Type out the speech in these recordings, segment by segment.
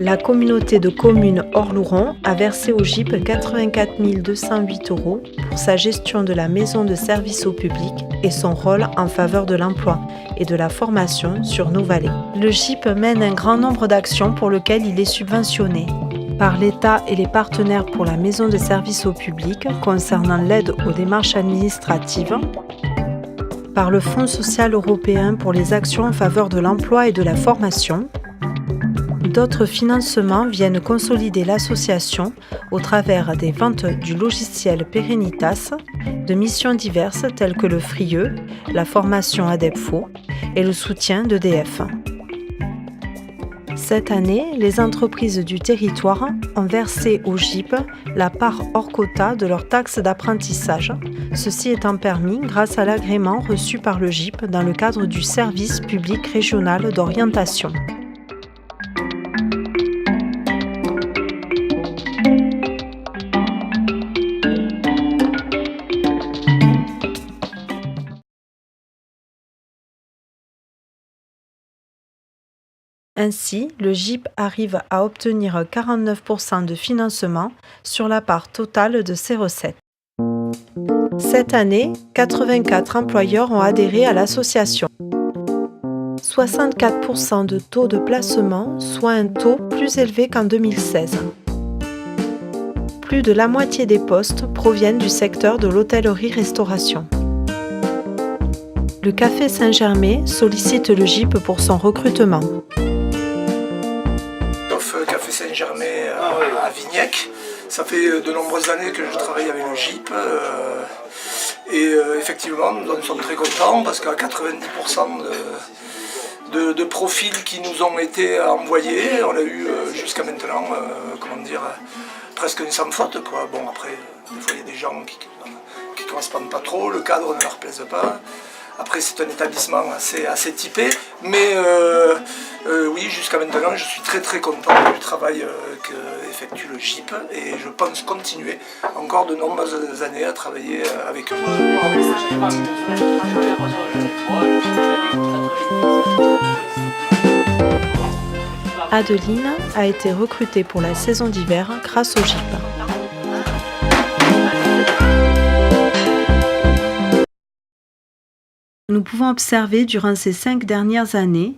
La communauté de communes Orlouron a versé au GIP 84 208 € pour sa gestion de la maison de service au public et son rôle en faveur de l'emploi et de la formation sur nos vallées. Le GIP mène un grand nombre d'actions pour lesquelles il est subventionné par l'État et les partenaires pour la maison de service au public concernant l'aide aux démarches administratives, par le Fonds social européen pour les actions en faveur de l'emploi et de la formation. D'autres financements viennent consolider l'association au travers des ventes du logiciel Perenitas, de missions diverses telles que le FRIE, la formation ADEPFO et le soutien d'EDF. Cette année, les entreprises du territoire ont versé au GIP la part hors quota de leur taxe d'apprentissage, ceci étant permis grâce à l'agrément reçu par le GIP dans le cadre du service public régional d'orientation. Ainsi, le GIP arrive à obtenir 49% de financement sur la part totale de ses recettes. Cette année, 84 employeurs ont adhéré à l'association. 64% de taux de placement, soit un taux plus élevé qu'en 2016. Plus de la moitié des postes proviennent du secteur de l'hôtellerie-restauration. Le Café Saint-Germain sollicite le GIP pour son recrutement. Café Saint-Germain à Vignac. Ça fait de nombreuses années que je travaille avec le GIP et effectivement nous en sommes très contents parce qu'à 90% de profils qui nous ont été envoyés, on a eu jusqu'à maintenant, presque une sans faute, quoi. Bon, après, des fois il y a des gens qui ne correspondent pas trop, le cadre ne leur plaise pas. Après, c'est un établissement assez typé, mais oui, jusqu'à maintenant, je suis très très content du travail qu'effectue le GIP et je pense continuer encore de nombreuses années à travailler avec eux. Adeline a été recrutée pour la saison d'hiver grâce au GIP. Nous pouvons observer durant ces 5 dernières années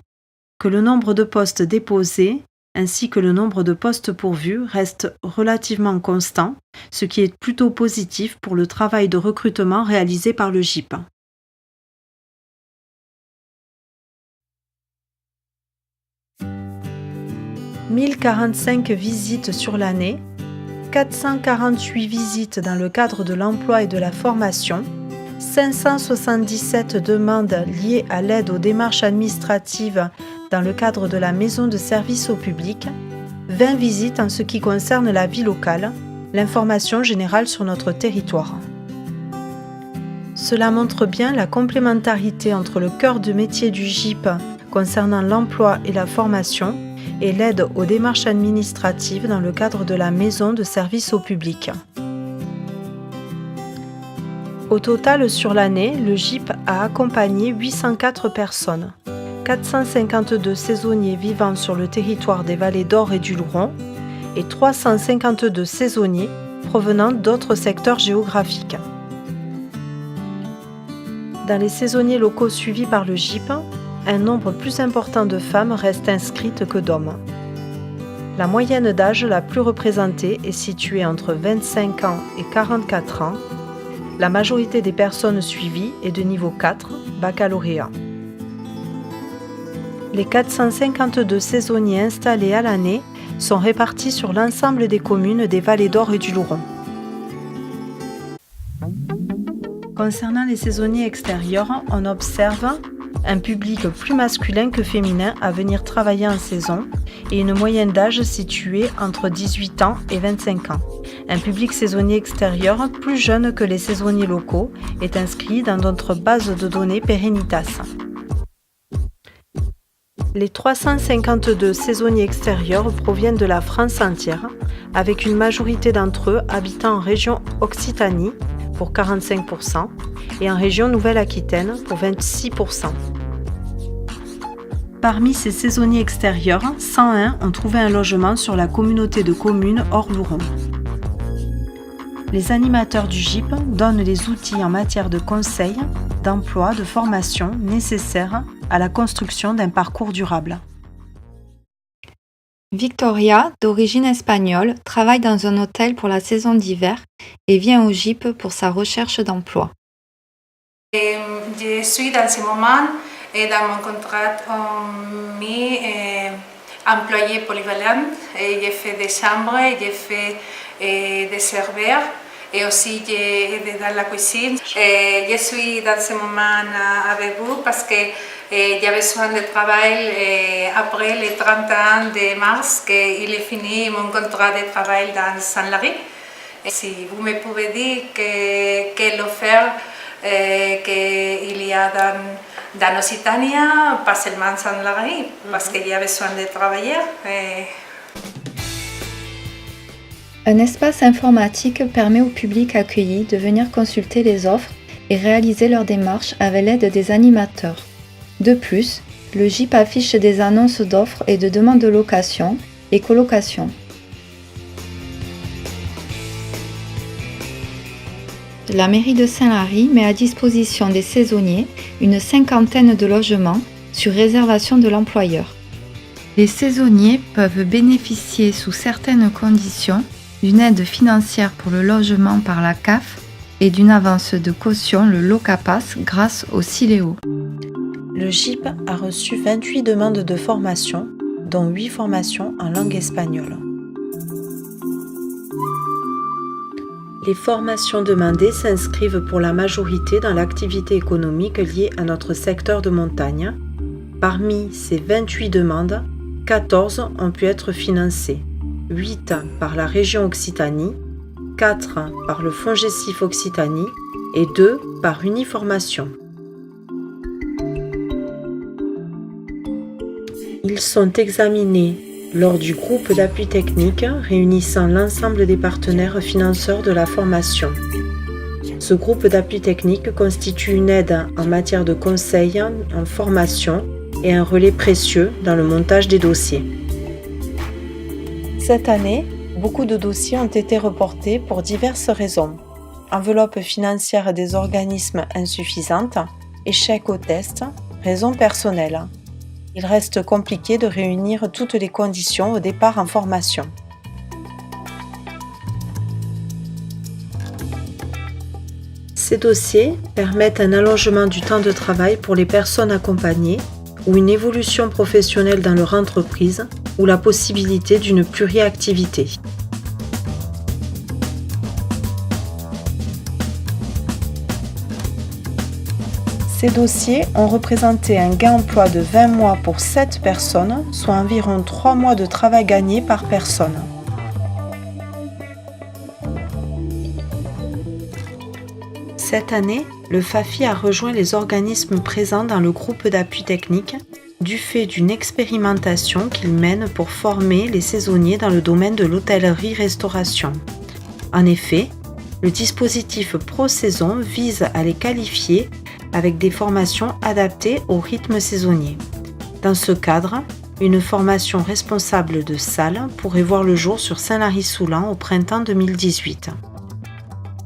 que le nombre de postes déposés ainsi que le nombre de postes pourvus reste relativement constant, ce qui est plutôt positif pour le travail de recrutement réalisé par le GIP. « 1045 visites sur l'année, 448 visites dans le cadre de l'emploi et de la formation, 577 demandes liées à l'aide aux démarches administratives dans le cadre de la maison de service au public, 20 visites en ce qui concerne la vie locale, l'information générale sur notre territoire. Cela montre bien la complémentarité entre le cœur de métier du GIP concernant l'emploi et la formation et l'aide aux démarches administratives dans le cadre de la maison de service au public. Au total, sur l'année, le GIP a accompagné 804 personnes, 452 saisonniers vivant sur le territoire des vallées d'Or et du Louron et 352 saisonniers provenant d'autres secteurs géographiques. Dans les saisonniers locaux suivis par le GIP, un nombre plus important de femmes restent inscrites que d'hommes. La moyenne d'âge la plus représentée est située entre 25 ans et 44 ans. La majorité des personnes suivies est de niveau 4, baccalauréat. Les 452 saisonniers installés à l'année sont répartis sur l'ensemble des communes des vallées d'Or et du Louron. Concernant les saisonniers extérieurs, on observe un public plus masculin que féminin à venir travailler en saison et une moyenne d'âge située entre 18 ans et 25 ans. Un public saisonnier extérieur plus jeune que les saisonniers locaux est inscrit dans notre base de données Perenitas. Les 352 saisonniers extérieurs proviennent de la France entière, avec une majorité d'entre eux habitant en région Occitanie pour 45% et en région Nouvelle-Aquitaine pour 26%. Parmi ces saisonniers extérieurs, 101 ont trouvé un logement sur la communauté de communes Orlouron. Les animateurs du GIP donnent les outils en matière de conseil, d'emploi, de formation nécessaires à la construction d'un parcours durable. Victoria, d'origine espagnole, travaille dans un hôtel pour la saison d'hiver et vient au GIP pour sa recherche d'emploi. Je suis dans ce moment dans mon contrat mis employé polyvalent. J'ai fait des chambres, j'ai fait des serveurs et aussi j'ai aidé dans la cuisine. Je suis dans ce moment avec vous parce que j'ai besoin de travail après les 30 ans de mars, qu'il est fini mon contrat de travail dans Saint-Lary. Si vous me pouvez dire quelle offre qu'il y a dans Occitanie, pas seulement Saint-Lary, parce qu'il y a besoin de travailler. Un espace informatique permet au public accueilli de venir consulter les offres et réaliser leurs démarches avec l'aide des animateurs. De plus, le GIP affiche des annonces d'offres et de demandes de location et colocation. La mairie de Saint-Lary met à disposition des saisonniers une 50aine de logements sur réservation de l'employeur. Les saisonniers peuvent bénéficier sous certaines conditions d'une aide financière pour le logement par la CAF et d'une avance de caution, le Locapass, grâce au Siléo. Le GIP a reçu 28 demandes de formation, dont 8 formations en langue espagnole. Les formations demandées s'inscrivent pour la majorité dans l'activité économique liée à notre secteur de montagne. Parmi ces 28 demandes, 14 ont pu être financées, 8 par la région Occitanie, 4 par le FONGECIF Occitanie et 2 par Uniformation. Ils sont examinés lors du groupe d'appui technique réunissant l'ensemble des partenaires financeurs de la formation. Ce groupe d'appui technique constitue une aide en matière de conseil, en formation et un relais précieux dans le montage des dossiers. Cette année, beaucoup de dossiers ont été reportés pour diverses raisons. Enveloppe financière des organismes insuffisante, échec au test, raisons personnelles. Il reste compliqué de réunir toutes les conditions au départ en formation. Ces dossiers permettent un allongement du temps de travail pour les personnes accompagnées ou une évolution professionnelle dans leur entreprise ou la possibilité d'une pluriactivité. Ces dossiers ont représenté un gain emploi de 20 mois pour 7 personnes, soit environ 3 mois de travail gagné par personne. Cette année, le FAFI a rejoint les organismes présents dans le groupe d'appui technique du fait d'une expérimentation qu'il mène pour former les saisonniers dans le domaine de l'hôtellerie-restauration. En effet, le dispositif Pro-Saison vise à les qualifier avec des formations adaptées au rythme saisonnier. Dans ce cadre, une formation responsable de salle pourrait voir le jour sur Saint-Lary-Soulan au printemps 2018.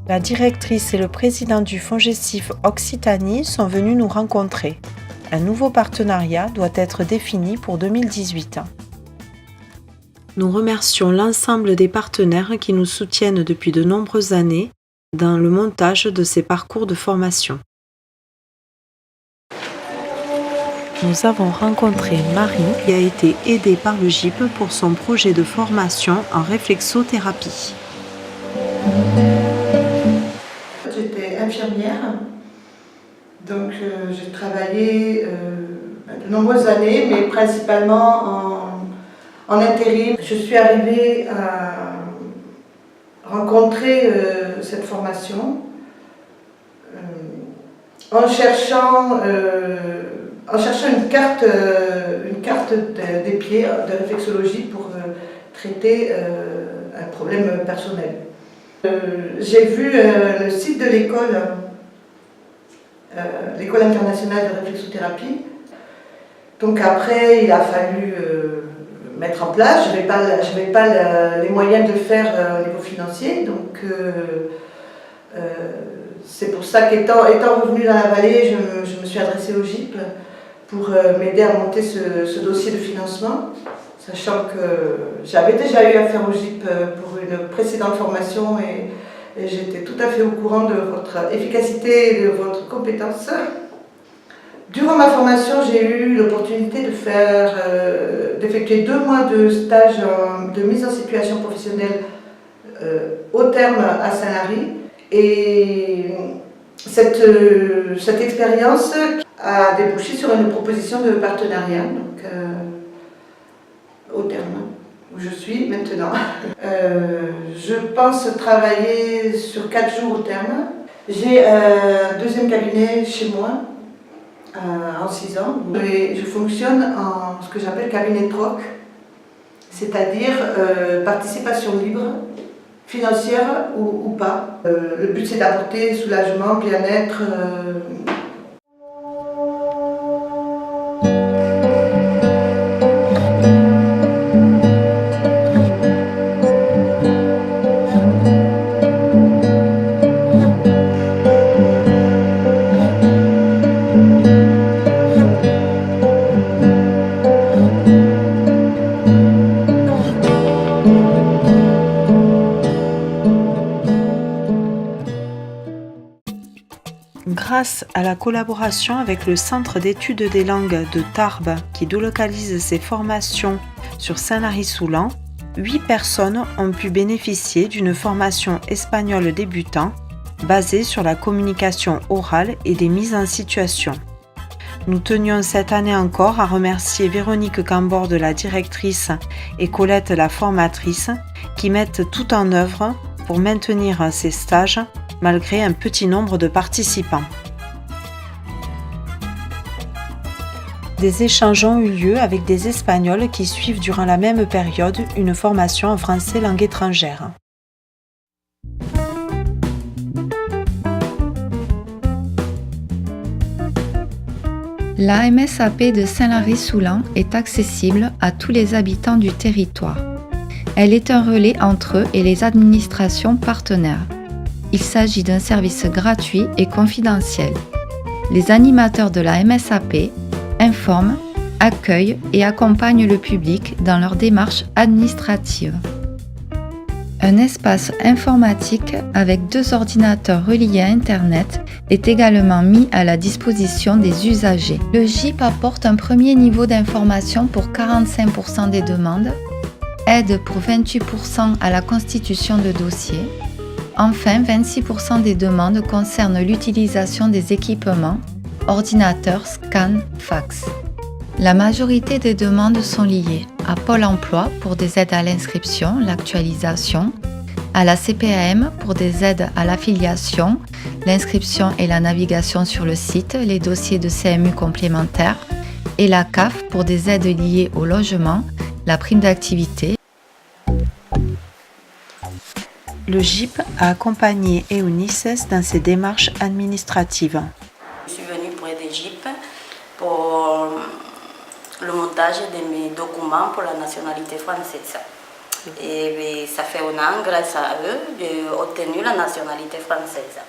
La directrice et le président du FONGECIF Occitanie sont venus nous rencontrer. Un nouveau partenariat doit être défini pour 2018. Nous remercions l'ensemble des partenaires qui nous soutiennent depuis de nombreuses années dans le montage de ces parcours de formation. Nous avons rencontré Marie qui a été aidée par le GIP pour son projet de formation en réflexothérapie. J'étais infirmière, donc j'ai travaillé de nombreuses années, mais principalement en intérim. Je suis arrivée à rencontrer cette formation en cherchant une carte des pieds de réflexologie pour traiter un problème personnel. J'ai vu le site de l'école internationale de réflexothérapie, Donc après, il a fallu mettre en place. Je n'avais pas les moyens de le faire au niveau financier. Donc c'est pour ça qu'étant revenue dans la vallée, je me suis adressée au GIP pour m'aider à monter ce dossier de financement. Sachant que j'avais déjà eu affaire au GIP pour une précédente formation et j'étais tout à fait au courant de votre efficacité et de votre compétence. Durant ma formation, j'ai eu l'opportunité d'effectuer 2 mois de stage de mise en situation professionnelle au terme à Saint-Lary. Et cette expérience a débouché sur une proposition de partenariat. Donc, au terme où je suis maintenant. Je pense travailler sur 4 jours au terme. J'ai un deuxième cabinet chez moi en 6 ans. Et je fonctionne en ce que j'appelle cabinet troc, c'est-à-dire participation libre, financière ou pas. Le but c'est d'apporter soulagement, bien-être. Grâce à la collaboration avec le Centre d'études des langues de Tarbes qui délocalise ses formations sur Saint-Lary-Soulan, 8 personnes ont pu bénéficier d'une formation espagnole débutant basée sur la communication orale et des mises en situation. Nous tenions cette année encore à remercier Véronique Camborde, la directrice, et Colette, la formatrice, qui mettent tout en œuvre pour maintenir ces stages malgré un petit nombre de participants. Des échanges ont eu lieu avec des Espagnols qui suivent durant la même période une formation en français langue étrangère. La MSAP de Saint-Lary-Soulan est accessible à tous les habitants du territoire. Elle est un relais entre eux et les administrations partenaires. Il s'agit d'un service gratuit et confidentiel. Les animateurs de la MSAP informent, accueillent et accompagnent le public dans leurs démarches administratives. Un espace informatique avec 2 ordinateurs reliés à Internet est également mis à la disposition des usagers. Le GIP apporte un premier niveau d'information pour 45% des demandes, aide pour 28% à la constitution de dossiers. Enfin, 26% des demandes concernent l'utilisation des équipements, ordinateurs, scan, fax. La majorité des demandes sont liées à Pôle emploi pour des aides à l'inscription, l'actualisation, à la CPAM pour des aides à l'affiliation, l'inscription et la navigation sur le site, les dossiers de CMU complémentaires, et la CAF pour des aides liées au logement, la prime d'activité. Le GIP a accompagné Eunices dans ses démarches administratives. Je suis venue pour aider GIP pour le montage de mes documents pour la nationalité française. Et ça fait 1 an, grâce à eux, j'ai obtenu la nationalité française.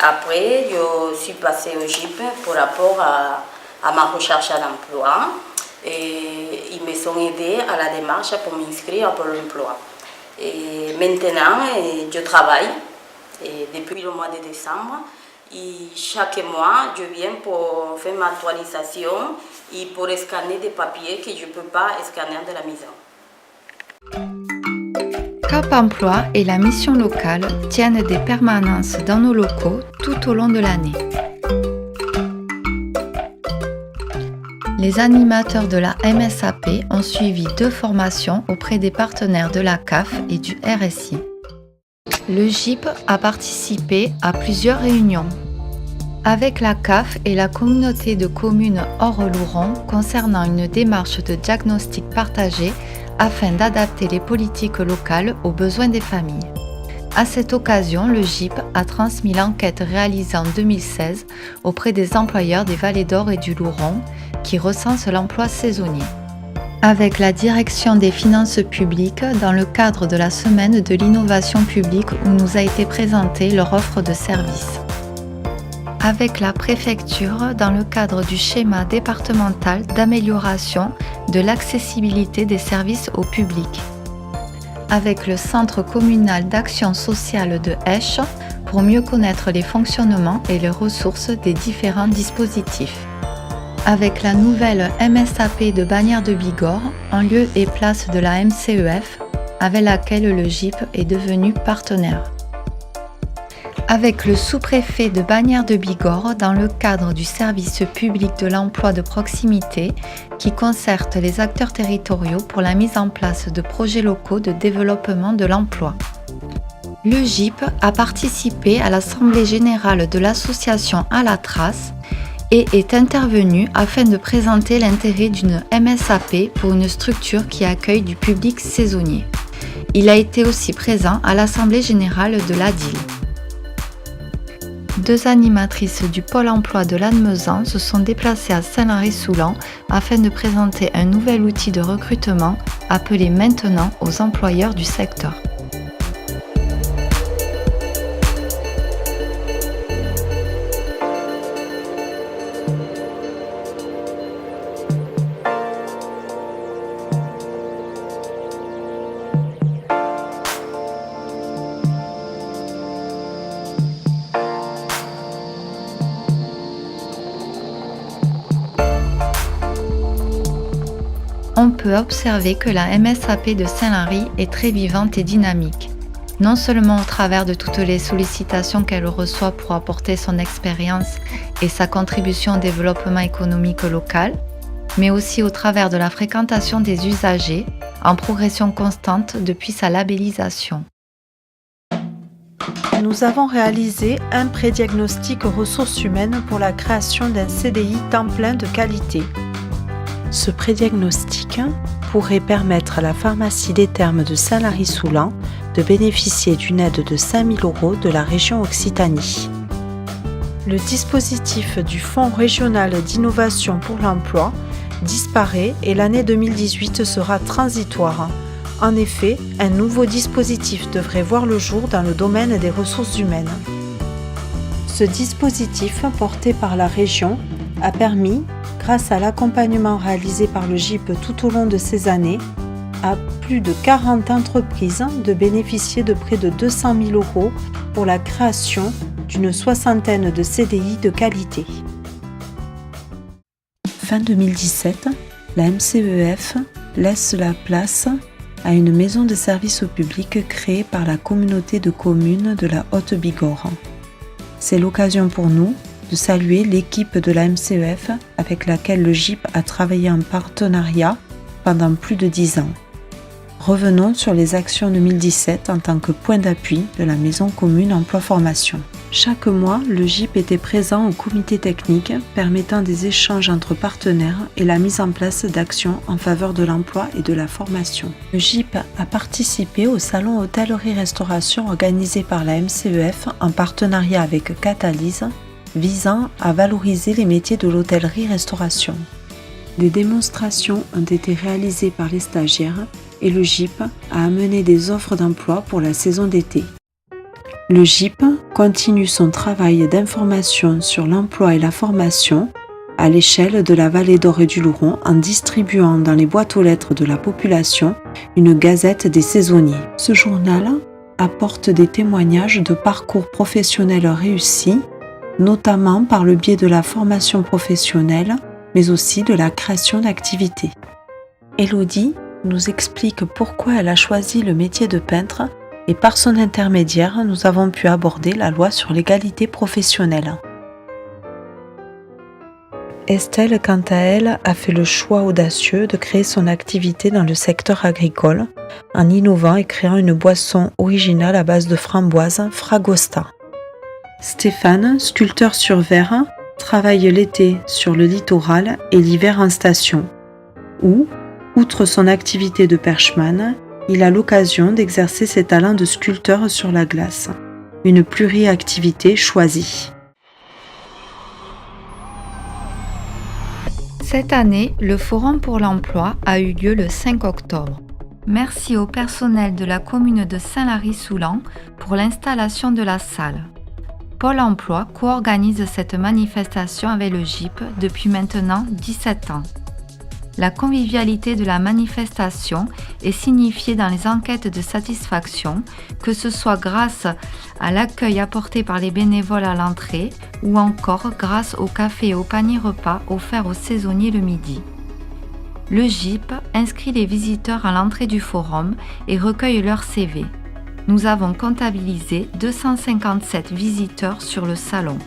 Après, je suis passée au GIP pour rapport à ma recherche à l'emploi. Et ils me sont aidés à la démarche pour m'inscrire pour l'emploi. Et maintenant, je travaille et depuis le mois de décembre. Et chaque mois, je viens pour faire ma actualisation et pour scanner des papiers que je ne peux pas scanner de la maison. Cap Emploi et la mission locale tiennent des permanences dans nos locaux tout au long de l'année. Les animateurs de la MSAP ont suivi 2 formations auprès des partenaires de la CAF et du RSI. Le GIP a participé à plusieurs réunions avec la CAF et la communauté de communes Or-Louron concernant une démarche de diagnostic partagé afin d'adapter les politiques locales aux besoins des familles. À cette occasion, le GIP a transmis l'enquête réalisée en 2016 auprès des employeurs des Vallées d'Or et du Louron qui recense l'emploi saisonnier. Avec la direction des finances publiques dans le cadre de la semaine de l'innovation publique où nous a été présentée leur offre de services. Avec la préfecture dans le cadre du schéma départemental d'amélioration de l'accessibilité des services au public. Avec le Centre communal d'action sociale de Esch pour mieux connaître les fonctionnements et les ressources des différents dispositifs. Avec la nouvelle MSAP de Bagnères de Bigorre, en lieu et place de la MCEF, avec laquelle le GIP est devenu partenaire. Avec le sous-préfet de Bagnères de Bigorre dans le cadre du service public de l'emploi de proximité qui concerte les acteurs territoriaux pour la mise en place de projets locaux de développement de l'emploi. Le GIP a participé à l'Assemblée générale de l'association À la Trace et est intervenu afin de présenter l'intérêt d'une MSAP pour une structure qui accueille du public saisonnier. Il a été aussi présent à l'Assemblée générale de l'ADIL. 2 animatrices du pôle emploi de Lannemezan se sont déplacées à Saint-Lary-Soulan afin de présenter un nouvel outil de recrutement appelé maintenant aux employeurs du secteur. On peut observer que la MSAP de Saint-Lary est très vivante et dynamique, non seulement au travers de toutes les sollicitations qu'elle reçoit pour apporter son expérience et sa contribution au développement économique local, mais aussi au travers de la fréquentation des usagers, en progression constante depuis sa labellisation. Nous avons réalisé un pré-diagnostic ressources humaines pour la création d'un CDI temps plein de qualité. Ce pré-diagnostic pourrait permettre à la pharmacie des Thermes de Saint-Lary-Soulan de bénéficier d'une aide de 5 000 € de la région Occitanie. Le dispositif du Fonds régional d'innovation pour l'emploi disparaît et l'année 2018 sera transitoire. En effet, un nouveau dispositif devrait voir le jour dans le domaine des ressources humaines. Ce dispositif, porté par la région, a permis, grâce à l'accompagnement réalisé par le GIP tout au long de ces années, à plus de 40 entreprises de bénéficier de près de 200 000 € pour la création d'une 60aine de CDI de qualité. Fin 2017, la MCEF laisse la place à une maison de service au public créée par la communauté de communes de la Haute-Bigorre. C'est l'occasion pour nous de saluer l'équipe de la MCEF avec laquelle le GIP a travaillé en partenariat pendant plus de 10 ans. Revenons sur les actions 2017 en tant que point d'appui de la Maison commune emploi-formation. Chaque mois, le GIP était présent au comité technique permettant des échanges entre partenaires et la mise en place d'actions en faveur de l'emploi et de la formation. Le GIP a participé au salon hôtellerie-restauration organisé par la MCEF en partenariat avec Catalyse, visant à valoriser les métiers de l'hôtellerie-restauration. Des démonstrations ont été réalisées par les stagiaires et le GIP a amené des offres d'emploi pour la saison d'été. Le GIP continue son travail d'information sur l'emploi et la formation à l'échelle de la vallée d'Or et du Louron en distribuant dans les boîtes aux lettres de la population une gazette des saisonniers. Ce journal apporte des témoignages de parcours professionnels réussis, notamment par le biais de la formation professionnelle, mais aussi de la création d'activités. Élodie nous explique pourquoi elle a choisi le métier de peintre et par son intermédiaire, nous avons pu aborder la loi sur l'égalité professionnelle. Estelle, quant à elle, a fait le choix audacieux de créer son activité dans le secteur agricole en innovant et créant une boisson originale à base de framboises, Fragosta. Stéphane, sculpteur sur verre, travaille l'été sur le littoral et l'hiver en station, où, outre son activité de perchman, il a l'occasion d'exercer ses talents de sculpteur sur la glace, une pluriactivité choisie. Cette année, le Forum pour l'emploi a eu lieu le 5 octobre. Merci au personnel de la commune de Saint-Lary-Soulan pour l'installation de la salle. Pôle emploi co-organise cette manifestation avec le GIP depuis maintenant 17 ans. La convivialité de la manifestation est signifiée dans les enquêtes de satisfaction, que ce soit grâce à l'accueil apporté par les bénévoles à l'entrée ou encore grâce au café et au panier repas offerts aux saisonniers le midi. Le GIP inscrit les visiteurs à l'entrée du forum et recueille leur CV. Nous avons comptabilisé 257 visiteurs sur le salon.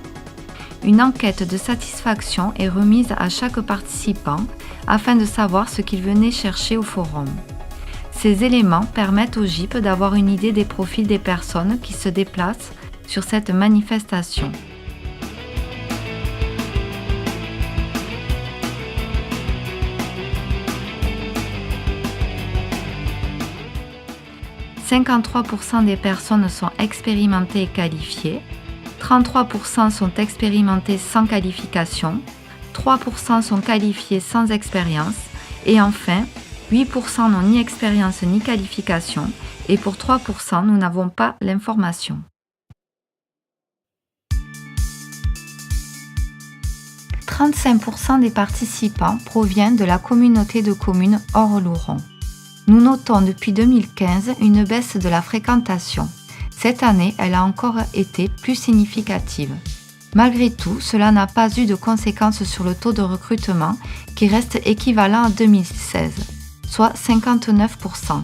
Une enquête de satisfaction est remise à chaque participant afin de savoir ce qu'il venait chercher au forum. Ces éléments permettent au GIP d'avoir une idée des profils des personnes qui se déplacent sur cette manifestation. « 53% des personnes sont expérimentées et qualifiées, 33% sont expérimentés sans qualification, 3% sont qualifiés sans expérience et enfin, 8% n'ont ni expérience ni qualification et pour 3%, nous n'avons pas l'information. « 35% des participants proviennent de la communauté de communes Orlouron. Nous notons depuis 2015 une baisse de la fréquentation. Cette année, elle a encore été plus significative. Malgré tout, cela n'a pas eu de conséquences sur le taux de recrutement qui reste équivalent à 2016, soit 59%.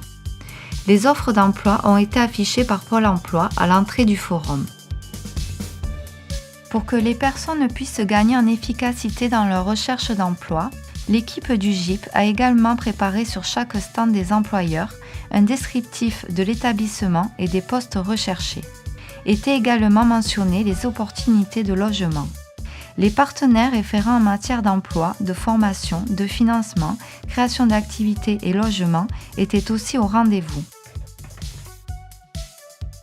Les offres d'emploi ont été affichées par Pôle emploi à l'entrée du forum. Pour que les personnes puissent gagner en efficacité dans leur recherche d'emploi, l'équipe du GIP a également préparé sur chaque stand des employeurs un descriptif de l'établissement et des postes recherchés. Étaient également mentionnées les opportunités de logement. Les partenaires référents en matière d'emploi, de formation, de financement, création d'activités et logement étaient aussi au rendez-vous.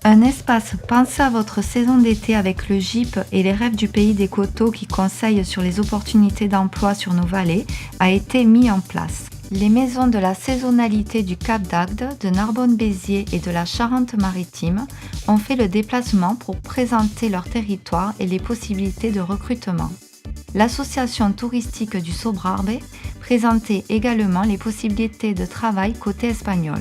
Un espace pensé à votre saison d'été avec le GIP et les rêves du pays des coteaux qui conseillent sur les opportunités d'emploi sur nos vallées a été mis en place. Les maisons de la saisonnalité du Cap d'Agde, de Narbonne-Béziers et de la Charente-Maritime ont fait le déplacement pour présenter leur territoire et les possibilités de recrutement. L'association touristique du Sobrarbe présentait également les possibilités de travail côté espagnol.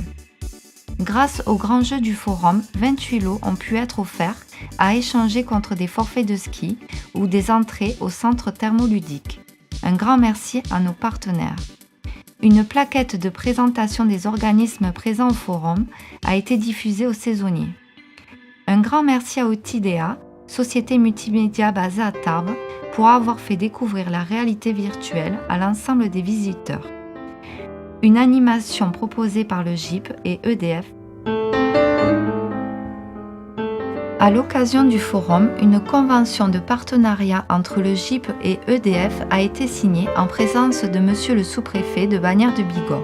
Grâce au grand jeu du forum, 28 lots ont pu être offerts à échanger contre des forfaits de ski ou des entrées au centre thermoludique. Un grand merci à nos partenaires. Une plaquette de présentation des organismes présents au forum a été diffusée aux saisonniers. Un grand merci à Outidea, société multimédia basée à Tarbes, pour avoir fait découvrir la réalité virtuelle à l'ensemble des visiteurs. Une animation proposée par le GIP et EDF. À l'occasion du forum, une convention de partenariat entre le GIP et EDF a été signée en présence de Monsieur le sous-préfet de Bagnères de Bigorre.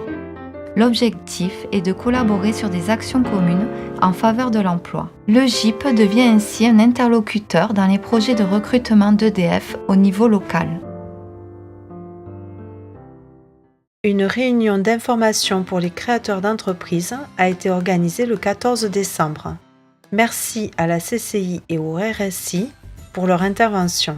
L'objectif est de collaborer sur des actions communes en faveur de l'emploi. Le GIP devient ainsi un interlocuteur dans les projets de recrutement d'EDF au niveau local. Une réunion d'information pour les créateurs d'entreprises a été organisée le 14 décembre. Merci à la CCI et au RSI pour leur intervention.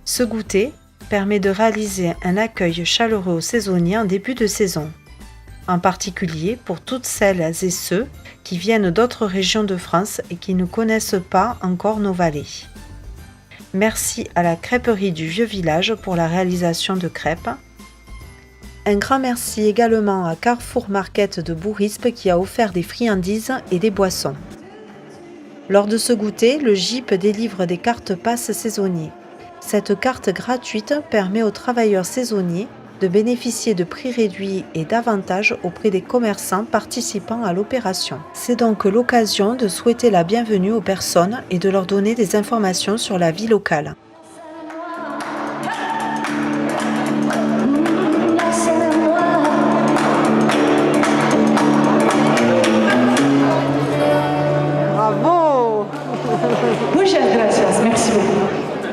Ce goûter permet de réaliser un accueil chaleureux aux saisonniers en début de saison, en particulier pour toutes celles et ceux qui viennent d'autres régions de France et qui ne connaissent pas encore nos vallées. Merci à la crêperie du Vieux Village pour la réalisation de crêpes. Un grand merci également à Carrefour Market de Bourispe qui a offert des friandises et des boissons. Lors de ce goûter, le GIP délivre des cartes passes saisonniers. Cette carte gratuite permet aux travailleurs saisonniers de bénéficier de prix réduits et d'avantages auprès des commerçants participant à l'opération. C'est donc l'occasion de souhaiter la bienvenue aux personnes et de leur donner des informations sur la vie locale. Bravo! Muchas gracias, merci beaucoup.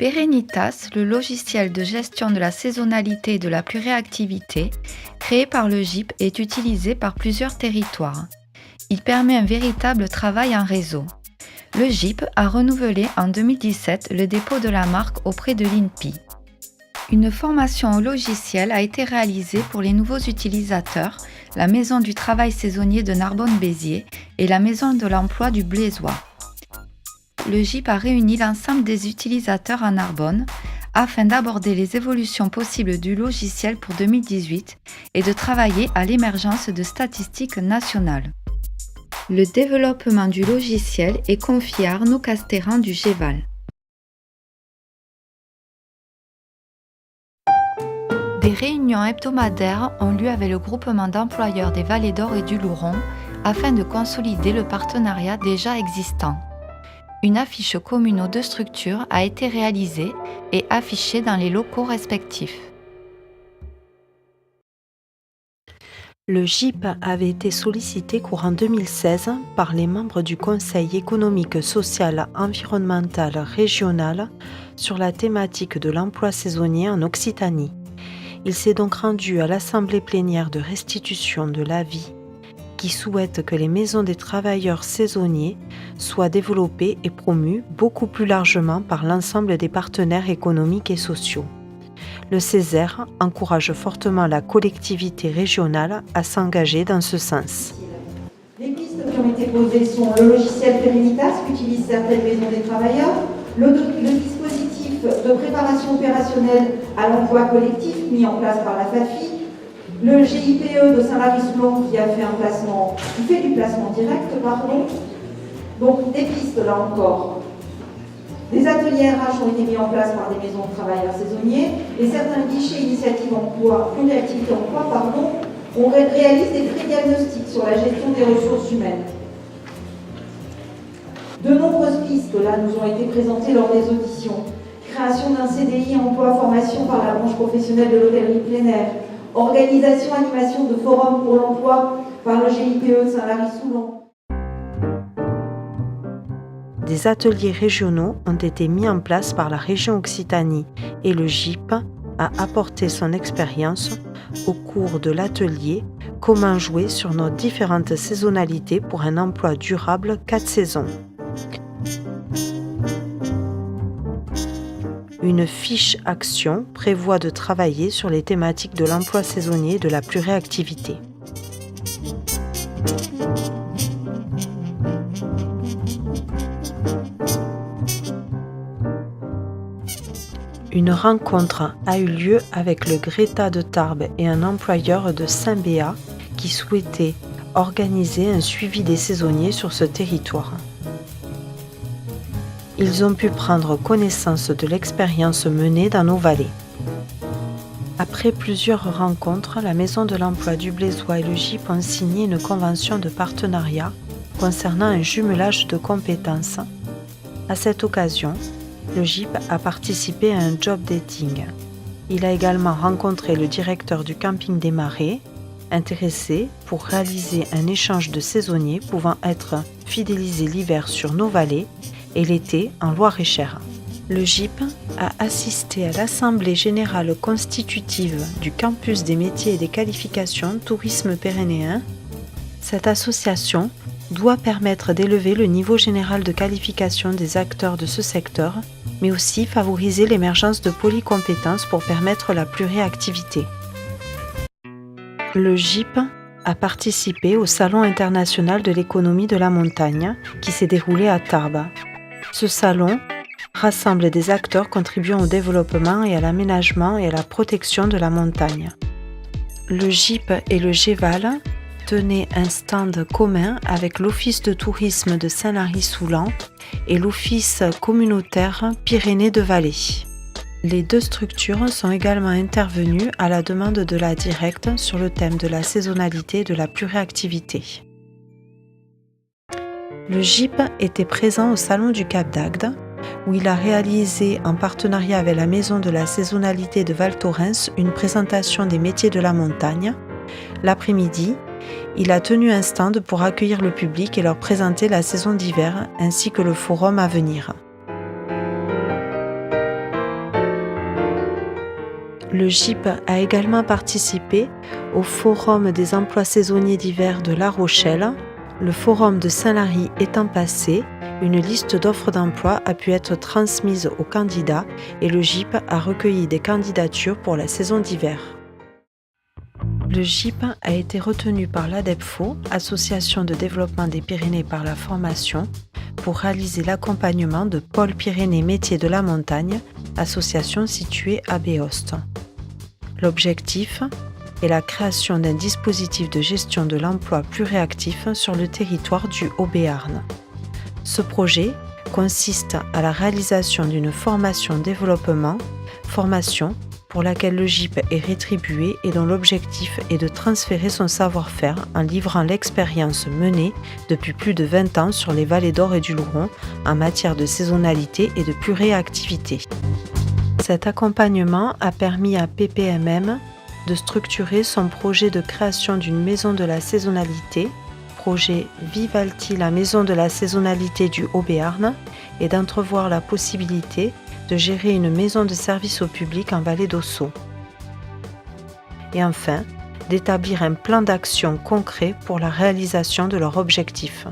Perenitas, le logiciel de gestion de la saisonnalité et de la pluriactivité, créé par le GIP, est utilisé par plusieurs territoires. Il permet un véritable travail en réseau. Le GIP a renouvelé en 2017 le dépôt de la marque auprès de l'INPI. Une formation au logiciel a été réalisée pour les nouveaux utilisateurs, la Maison du travail saisonnier de Narbonne-Béziers et la Maison de l'emploi du Blésois. Le GIP a réuni l'ensemble des utilisateurs à Narbonne afin d'aborder les évolutions possibles du logiciel pour 2018 et de travailler à l'émergence de statistiques nationales. Le développement du logiciel est confié à Arnaud Castéran du GEVAL. Des réunions hebdomadaires ont lieu avec le groupement d'employeurs des Vallées d'Or et du Louron afin de consolider le partenariat déjà existant. Une affiche commune aux deux structures a été réalisée et affichée dans les locaux respectifs. Le GIP avait été sollicité courant 2016 par les membres du Conseil économique, social, environnemental, régional sur la thématique de l'emploi saisonnier en Occitanie. Il s'est donc rendu à l'Assemblée plénière de restitution de l'avis qui souhaite que les maisons des travailleurs saisonniers soient développées et promues beaucoup plus largement par l'ensemble des partenaires économiques et sociaux. Le CESER encourage fortement la collectivité régionale à s'engager dans ce sens. Les pistes qui ont été posées sont le logiciel Perenitas qu'utilisent certaines maisons des travailleurs, le dispositif de préparation opérationnelle à l'emploi collectif mis en place par la FAFI, le GIPE de Saint-Lary-Soulan qui fait du placement direct, Donc des pistes là encore. Des ateliers RH ont été mis en place par des maisons de travailleurs saisonniers et certains guichets initiatives emploi, pluriactivité emploi, réalisent des pré-diagnostics sur la gestion des ressources humaines. De nombreuses pistes là nous ont été présentées lors des auditions. Création d'un CDI emploi-formation par la branche professionnelle de l'hôtellerie plein air, organisation, animation de forums pour l'emploi par le GIPE de Saint-Lary-Soulan. Des ateliers régionaux ont été mis en place par la région Occitanie et le GIP a apporté son expérience au cours de l'atelier « Comment jouer sur nos différentes saisonnalités pour un emploi durable 4 saisons ». Une fiche action prévoit de travailler sur les thématiques de l'emploi saisonnier et de la pluriactivité. Une rencontre a eu lieu avec le Greta de Tarbes et un employeur de Saint-Béat qui souhaitait organiser un suivi des saisonniers sur ce territoire. Ils ont pu prendre connaissance de l'expérience menée dans nos vallées. Après plusieurs rencontres, la Maison de l'emploi du Blésois et le GIP ont signé une convention de partenariat concernant un jumelage de compétences. À cette occasion, le GIP a participé à un job dating. Il a également rencontré le directeur du camping des Marais, intéressé pour réaliser un échange de saisonniers pouvant être fidélisés l'hiver sur nos vallées et l'été en Loir-et-Cher. Le GIP a assisté à l'Assemblée générale constitutive du campus des métiers et des qualifications Tourisme Pyrénéen. Cette association doit permettre d'élever le niveau général de qualification des acteurs de ce secteur, mais aussi favoriser l'émergence de polycompétences pour permettre la pluriactivité. Le GIP a participé au Salon international de l'économie de la montagne qui s'est déroulé à Tarbes. Ce salon rassemble des acteurs contribuant au développement et à l'aménagement et à la protection de la montagne. Le GIP et le GEVAL tenaient un stand commun avec l'Office de tourisme de Saint-Lary-Soulan et l'Office communautaire Pyrénées-de-Vallée. Les deux structures sont également intervenues à la demande de la Directe sur le thème de la saisonnalité et de la pluriactivité. Le GIP était présent au Salon du Cap d'Agde, où il a réalisé, en partenariat avec la Maison de la saisonnalité de Val Thorens, une présentation des métiers de la montagne. L'après-midi, il a tenu un stand pour accueillir le public et leur présenter la saison d'hiver, ainsi que le forum à venir. Le GIP a également participé au Forum des emplois saisonniers d'hiver de La Rochelle. Le Forum de Saint-Lary étant passé, une liste d'offres d'emploi a pu être transmise aux candidats et le GIP a recueilli des candidatures pour la saison d'hiver. Le GIP a été retenu par l'ADEPFO, Association de développement des Pyrénées par la formation, pour réaliser l'accompagnement de Pôle Pyrénées Métiers de la Montagne, association située à Béhoste. L'objectif est la création d'un dispositif de gestion de l'emploi plus réactif sur le territoire du Haut-Béarn. Ce projet consiste à la réalisation d'une formation-développement, formation pour laquelle le GIP est rétribué et dont l'objectif est de transférer son savoir-faire en livrant l'expérience menée depuis plus de 20 ans sur les vallées d'Or et du Louron en matière de saisonnalité et de plus réactivité. Cet accompagnement a permis à PPMM de structurer son projet de création d'une maison de la saisonnalité, projet Vivalti, la maison de la saisonnalité du Haut-Béarn, et d'entrevoir la possibilité de gérer une maison de service au public en vallée d'Ossau. Et enfin, d'établir un plan d'action concret pour la réalisation de leur objectif.